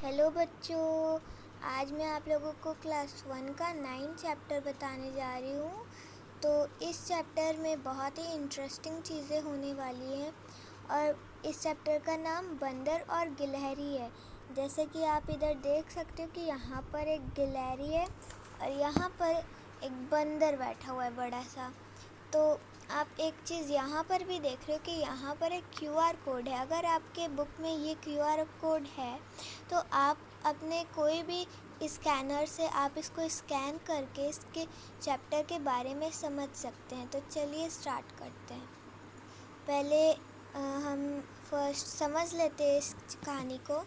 Hello बच्चों, आज मैं आप लोगों को क्लास 1 का 9 चैप्टर बताने जा रही हूँ। तो इस चैप्टर में बहुत ही इंटरेस्टिंग चीज़ें होने वाली हैं और इस चैप्टर का नाम बंदर और गिलहरी है। जैसे कि आप इधर देख सकते हो कि यहाँ पर एक गिलहरी है और यहाँ पर एक बंदर बैठा हुआ है बड़ा सा। तो आप एक चीज़ यहाँ पर भी देख रहे हो कि यहाँ पर एक QR कोड है। अगर आपके बुक में ये QR कोड है तो आप अपने कोई भी स्कैनर से आप इसको स्कैन करके इसके चैप्टर के बारे में समझ सकते हैं। तो चलिए स्टार्ट करते हैं। पहले हम फर्स्ट समझ लेते हैं इस कहानी को।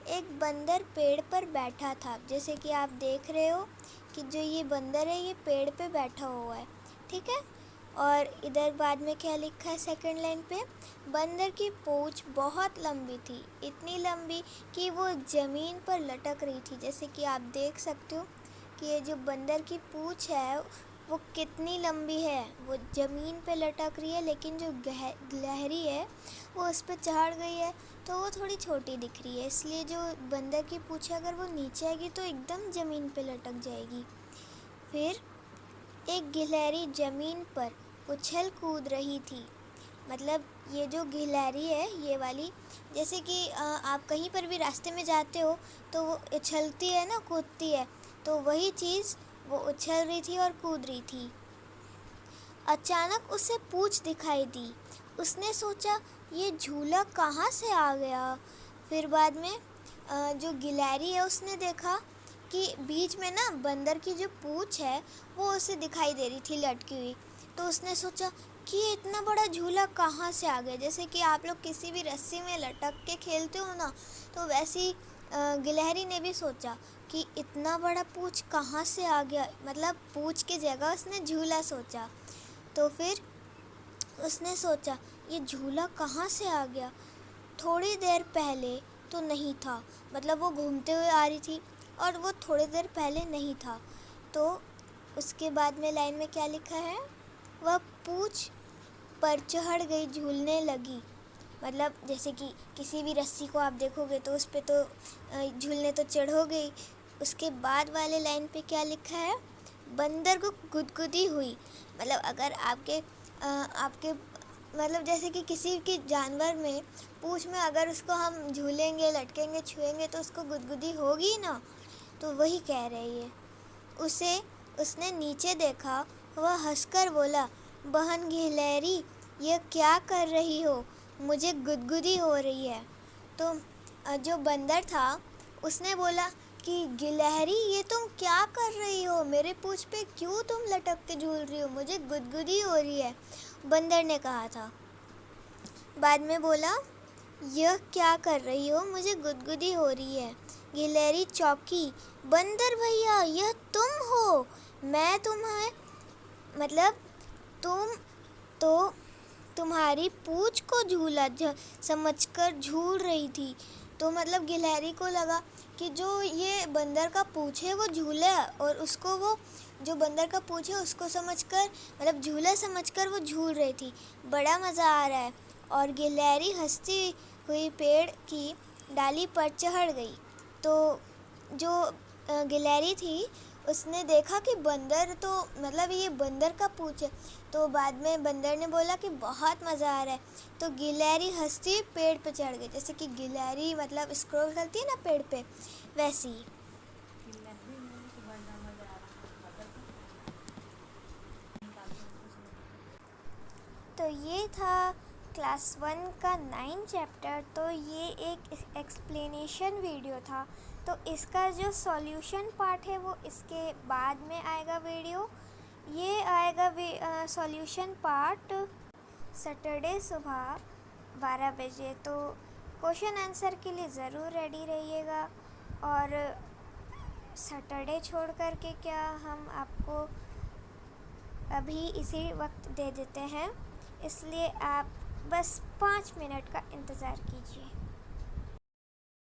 एक बंदर पेड़ पर बैठा था। जैसे कि आप देख रहे हो कि जो ये बंदर है ये पेड़ पे बैठा हुआ है, ठीक है। और इधर बाद में क्या लिखा है सेकंड लाइन पे, बंदर की पूंछ बहुत लंबी थी, इतनी लंबी कि वो ज़मीन पर लटक रही थी। जैसे कि आप देख सकते हो कि ये जो बंदर की पूंछ है वो कितनी लंबी है, वो ज़मीन पे लटक रही है, लेकिन जो गिलहरी है वो उस पर चढ़ गई है तो वो थोड़ी छोटी दिख रही है। इसलिए जो बंदर की पूंछ है अगर वो नीचे आएगी तो एकदम ज़मीन पे लटक जाएगी। फिर एक गिलहरी ज़मीन पर उछल कूद रही थी। मतलब ये जो गिलहरी है ये वाली, जैसे कि आप कहीं पर भी रास्ते में जाते हो तो वो उछलती है ना, कूदती है, तो वही चीज़ वो उछल रही थी और कूद रही थी। अचानक उसे पूंछ दिखाई दी। उसने सोचा ये झूला कहाँ से आ गया। फिर बाद में जो गिलहरी है उसने देखा कि बीच में ना बंदर की जो पूंछ है वो उसे दिखाई दे रही थी लटकी हुई। तो उसने सोचा कि ये इतना बड़ा झूला कहाँ से आ गया। जैसे कि आप लोग किसी भी रस्सी में लटक के खेलते हो ना, तो वैसी गिलहरी ने भी सोचा कि इतना बड़ा पूंछ कहाँ से आ गया। मतलब पूंछ की जगह उसने झूला सोचा। तो फिर उसने सोचा ये झूला कहाँ से आ गया, थोड़ी देर पहले तो नहीं था। मतलब वो घूमते हुए आ रही थी और वो थोड़ी देर पहले नहीं था। तो उसके बाद में लाइन में क्या लिखा है, वह पूंछ पर चढ़ गई, झूलने लगी। मतलब जैसे कि किसी भी रस्सी को आप देखोगे तो उस पे तो झूलने तो चढ़ोगे ही। उसके बाद वाले लाइन पे क्या लिखा है, बंदर को गुदगुदी हुई। मतलब अगर आपके मतलब जैसे कि किसी की जानवर में पूंछ में अगर उसको हम झूलेंगे, लटकेंगे, छुएंगे तो उसको गुदगुदी होगी ना, तो वही कह रही है। उसने नीचे देखा, वह हंसकर बोला, बहन गिलहरी ये क्या कर रही हो, मुझे गुदगुदी हो रही है। तो जो बंदर था उसने बोला कि गिलहरी ये तुम क्या कर रही हो, मेरे पूंछ पे क्यों तुम लटक के झूल रही हो, मुझे गुदगुदी हो रही है, बंदर ने कहा था। बाद में बोला, यह क्या कर रही हो, मुझे गुदगुदी हो रही है। गिलहरी चौंकी, बंदर भैया यह तुम हो, मैं तुम्हें मतलब तुम तो तुम्हारी पूंछ को झूला समझकर झूल रही थी। तो मतलब गिलहरी को लगा कि जो ये बंदर का पूंछ है वो झूला है और उसको वो जो बंदर का पूंछ है उसको समझकर मतलब झूला समझकर वो झूल रही थी। बड़ा मज़ा आ रहा है। और गिलहरी हंसती हुई पेड़ की डाली पर चढ़ गई। तो जो गिलहरी थी उसने देखा कि बंदर तो मतलब ये बंदर का पूंछ है। तो बाद में बंदर ने बोला कि बहुत मज़ा आ रहा है। तो गिलहरी हंसती पेड़ पे चढ़ गई। जैसे कि गिलहरी मतलब स्क्रॉल करती है ना पेड़ पे, वैसी ही। तो ये था क्लास 1 का 9 चैप्टर। तो ये एक एक्सप्लेनेशन वीडियो था। तो इसका जो सॉल्यूशन पार्ट है वो इसके बाद में आएगा वीडियो। ये आएगा सॉल्यूशन पार्ट सैटरडे सुबह 12 बजे। तो क्वेश्चन आंसर के लिए ज़रूर रेडी रहिएगा। और सैटरडे छोड़ कर के क्या हम आपको अभी इसी वक्त दे देते हैं, इसलिए आप बस 5 मिनट का इंतज़ार कीजिए।